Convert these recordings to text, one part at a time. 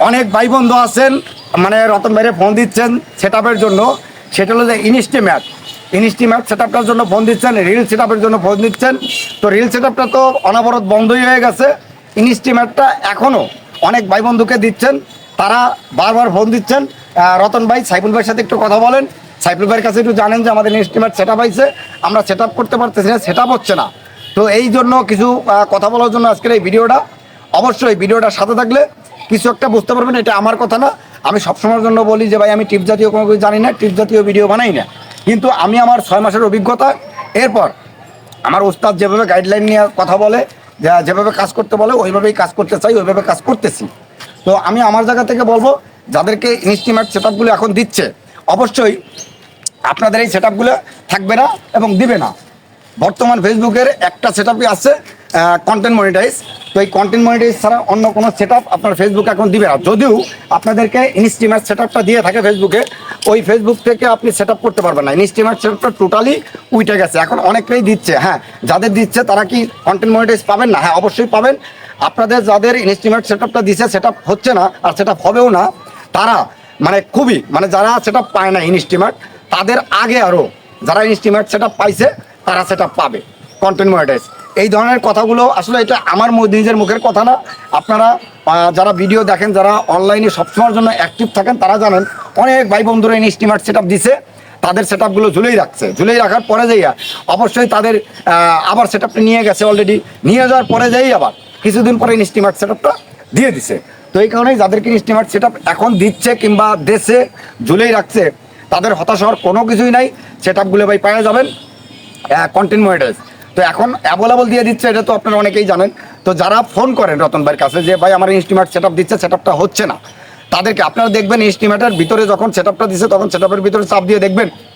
অনেক ভাই বন্ধু আছেন মানে রতন ভাইরে ফোন দিচ্ছেন সেট আপের জন্য, সেটা হলো যে ইনস্টিম্যাট সেট আপটার জন্য ফোন দিচ্ছেন, রিল সেট আপের জন্য ফোন দিচ্ছেন। তো রিল সেট আপটা তো অনবরত বন্ধই হয়ে গেছে, ইনস্টিম্যাটটা এখনও অনেক ভাই বন্ধুকে দিচ্ছেন, তারা বারবার ফোন দিচ্ছেন। রতন ভাই সাইফুল ভাইয়ের সাথে একটু কথা বলেন, সাইফুল ভাইয়ের কাছে একটু জানেন যে আমাদের ইনস্টিম্যাট সেট আপ হয়েছে, আমরা সেট আপ করতে পারতেছি না, সেট আপ হচ্ছে না। তো এই জন্য কিছু কথা বলার জন্য আজকের এই ভিডিওটা। অবশ্যই ভিডিওটার সাথে থাকলে কিছু একটা বুঝতে পারবেন। এটা আমার কথা না, আমি সবসময়ের জন্য বলি যে ভাই আমি টিপ জাতীয় কোনো কিছু জানি না, টিপ জাতীয় ভিডিও বানাই না, কিন্তু আমি আমার 6 মাসের অভিজ্ঞতা, এরপর আমার ওস্তাদ যেভাবে গাইডলাইন নিয়ে কথা বলে, যেভাবে কাজ করতে বলে ওইভাবেই কাজ করতে চাই, ওইভাবে কাজ করতেছি। তো আমি আমার জায়গা থেকে বলবো যাদেরকে ইনস্টিমেট সেট আপগুলো এখন দিচ্ছে, অবশ্যই আপনাদের এই সেট আপগুলো থাকবে না এবং দিবে না। বর্তমান ফেসবুকের একটা সেট আপই আছে কন্টেন্ট মনিটাইজ। তো এই কন্টেন্ট মনিটাইজ ছাড়া অন্য কোনো সেট আপ আপনার ফেসবুক এখন দিবে না। যদিও আপনাদেরকে ইনস্টিমেট সেট আপটা দিয়ে থাকে ফেসবুকে, ওই ফেসবুক থেকে আপনি সেট আপ করতে পারবেন না। ইনস্টিমেট সেট আপটা টোটালি উঠে গেছে, এখন অনেকেই দিচ্ছে। হ্যাঁ, যাদের দিচ্ছে তারা কি কন্টেন্ট মনিটাইজ পাবেন না? হ্যাঁ, অবশ্যই পাবেন। আপনাদের যাদের ইনস্টিমেট সেট আপটা দিচ্ছে, সেট আপ হচ্ছে না আর সেট আপ হবেও না, তারা মানে খুবই মানে যারা সেট আপ পায় না ইনস্টিমেট, তাদের আগে আরও যারা ইনস্টিমেট সেট আপ পাইছে তারা সেটা পাবে কন্টেন্ট মনিটাইজ। এই ধরনের কথাগুলো আসলে এটা আমার নিজের মুখের কথা না। আপনারা যারা ভিডিও দেখেন, যারা অনলাইনে সবসময়ের জন্য অ্যাক্টিভ থাকেন, তারা জানেন অনেক ভাই বন্ধুরা ইনস্টিমেট সেট আপ দিছে, তাদের সেট আপগুলো ঝুলেই রাখছে। ঝুলেই রাখার পরে যাইয়া অবশ্যই তাদের আবার সেট আপটা নিয়ে গেছে, অলরেডি নিয়ে যাওয়ার পরে যাই আবার কিছুদিন পরে ইনস্টিমেট সেট আপটা দিয়ে দিছে। তো এই কারণেই যাদেরকে ইনস্টিমেট সেট আপ এখন দিচ্ছে কিংবা দেশে ঝুলেই রাখছে, তাদের হতাশ হওয়ার কোনো কিছুই নাই। সেট আপগুলো ভাই পাওয়া যাবেন কন্টেন্ট মনিটাইজ। তো এখন অ্যাভেলেবল দিয়ে দিচ্ছে, এটা তো আপনারা অনেকেই জানেন। তো যারা ফোন করেন রতন ভাইয়ের কাছে যে ভাই আমার ইনস্টিমেট সেট আপ দিচ্ছে, সেট আপটা হচ্ছে না, তাদেরকে আপনারা দেখবেন ইনস্টিমেটের ভিতরে যখন সেট আপটা দিচ্ছে, তখন সেট আপের ভিতরে চাপ দিয়ে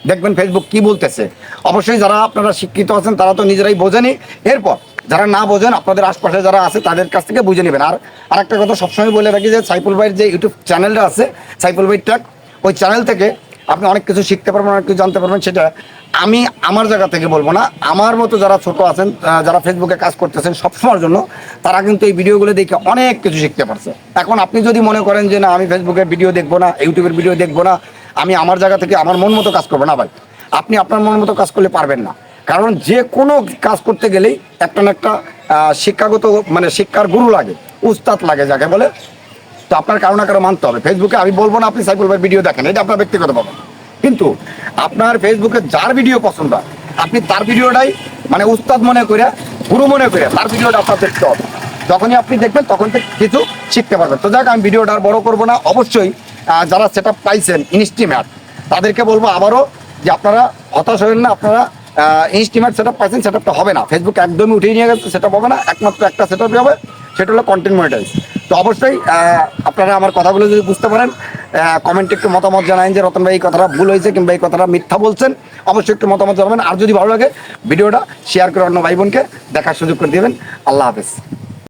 দেখবেন ফেসবুক কী বলতেছে। অবশ্যই যারা আপনারা শিক্ষিত আছেন তারা তো নিজেরাই বোঝেনি, এরপর যারা না বোঝেন আপনাদের আশপাশে যারা আছে তাদের কাছ থেকে বুঝে নেবেন। আর আরেকটা কথা সবসময় বলে রাখি যে সাইফুল ভাইয়ের যে ইউটিউব চ্যানেলটা আছে, সাইফুল ভাই ট্যাগ, ওই চ্যানেল থেকে আপনি অনেক কিছু শিখতে পারবেন, অনেক কিছু জানতে পারবেন। সেটা আমি আমার জায়গা থেকে বলবো না, আমার মতো যারা ছোট আছেন, যারা ফেসবুকে কাজ করতেছেন সবসময়ের জন্য, তারা কিন্তু এই ভিডিওগুলো দেখে অনেক কিছু শিখতে পারছে। এখন আপনি যদি মনে করেন যে না আমি ফেসবুকের ভিডিও দেখবো না, ইউটিউবের ভিডিও দেখবো না, আমি আমার জায়গা থেকে আমার মন মতো কাজ করবো না, ভাই আপনি আপনার মন মতো কাজ করলে পারবেন না। কারণ যে কোনো কাজ করতে গেলেই একটা না একটা শিক্ষাগত মানে শিক্ষার গুরু লাগে, উস্তাদ লাগে যাকে বলে। তো আপনার কারো না কারো মানতে হবে। ফেসবুকে আমি বলবো না আপনি সাইফুল ভাইয়ের ভিডিও দেখেন, এটা আপনার ব্যক্তিগত পাবেন, কিন্তু আপনার ফেসবুকে যার ভিডিও পছন্দ হয় আপনি তার ভিডিওটাই মানে উস্তাদ মনে করে, গুরু মনে করে তার ভিডিওটা আপনার দেখতে হবে। যখনই আপনি দেখবেন তখন থেকে কিছু শিখতে পারবেন। তো যাক, আমি ভিডিওটা আর বড় করবো না। অবশ্যই যারা সেট আপ পাইছেন ইনস্টিমেট, তাদেরকে বলবো আবারও যে আপনারা হতাশ হবেন না। আপনারা ইনস্টিমেট সেট আপ পাইছেন, সেট আপটা হবে না, ফেসবুক একদমই উঠিয়ে নিয়ে গেছে, সেট আপ হবে না। একমাত্র একটা সেট আপই হবে, সেটা হলো কন্টেন্ট মনিটাইজ। তো অবশ্যই আপনারা আমার কথাগুলো যদি বুঝতে পারেন, কমেন্টে একটু মতামত জানান যে রতন ভাই এই কথাটা ভুল হয়েছে কিংবা এই কথাটা মিথ্যা বলছেন। অবশ্যই একটু মতামত জানাবেন। আর যদি ভালো লাগে ভিডিওটা শেয়ার করে অন্য ভাই বোনকে দেখার সুযোগ করে দেবেন। আল্লাহ হাফেজ।